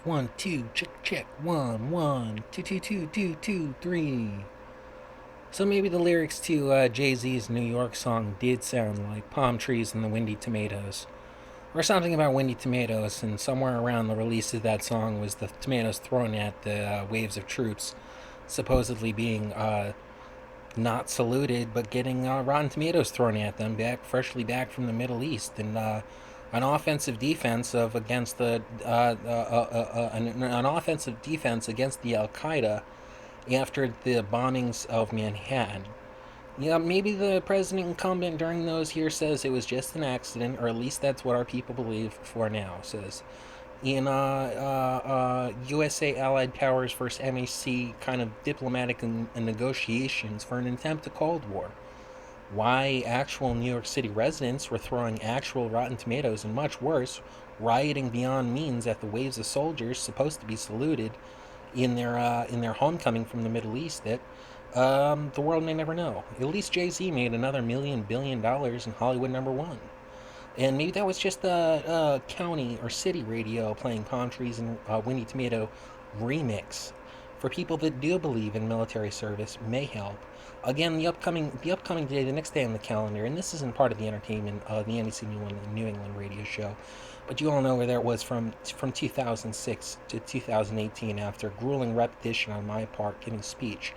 1, 2, check, check. 1, 1, 2, 2, 2, 2, 2, 3. So maybe the lyrics to Jay-Z's New York song did sound like palm trees and the windy tomatoes. Or something about windy tomatoes, and somewhere around the release of that song was the tomatoes thrown at the waves of troops, supposedly being not saluted, but getting rotten tomatoes thrown at them, freshly back from the Middle East, and an offensive defense of against the an offensive defense against the Al Qaeda after the bombings of Manhattan. Yeah, maybe the president incumbent during those years says it was just an accident, or at least that's what our people believe for now. Says in USA Allied Powers versus MAC kind of diplomatic and negotiations for an attempt to Cold War. Why actual New York City residents were throwing actual rotten tomatoes and much worse, rioting beyond means at the waves of soldiers supposed to be saluted in their homecoming from the Middle East that the world may never know. At least Jay Z made another $1 billion in Hollywood #1. And maybe that was just a county or city radio playing Palm Trees and Winnie Tomato remix. For people that do believe in military service, may help. Again, the upcoming day, the next day on the calendar, and this isn't part of the entertainment of the NBC New England radio show, but you all know where that was from 2006 to 2018 after grueling repetition on my part giving speech.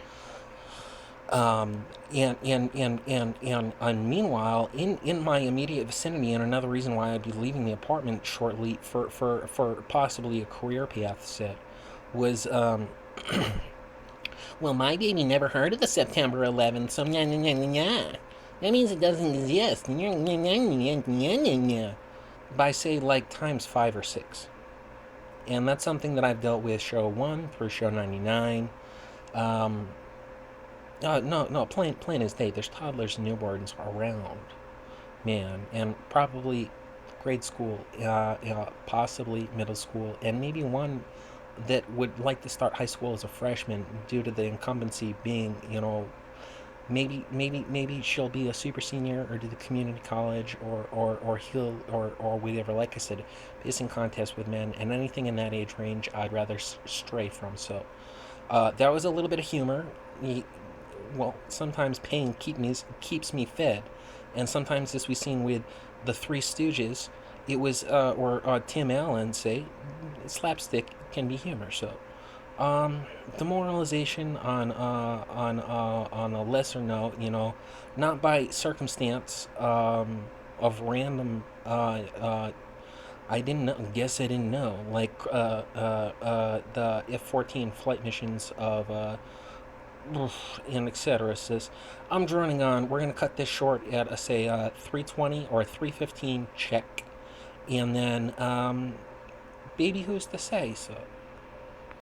And meanwhile, in my immediate vicinity, and another reason why I'd be leaving the apartment shortly for possibly a career path set, was, well, my baby never heard of the September 11th, so nya nya nya nya nya. That means it doesn't exist. Nya nya nya nya nya nya nya. By, say, like, times 5 or 6. And that's something that I've dealt with show 1 through show 99. Um, no, plain as day. There's toddlers and newborns around, man, and probably grade school, possibly middle school, and maybe one that would like to start high school as a freshman due to the incumbency being, maybe she'll be a super senior or do the community college or he'll or whatever. Like I said, pissing contests with men and anything in that age range, I'd rather stray from. So that was a little bit of humor. Well, sometimes pain keeps me fed, and sometimes, as we've seen with the Three Stooges, it was or Tim Allen say, slapstick can be humor. So, demoralization on a lesser note, not by circumstance of random. I didn't know, guess I didn't know, like the F-14 flight missions of and etc. Says, I'm droning on. We're gonna cut this short at say 3:20 or 3:15 check, and then baby, who's to say? So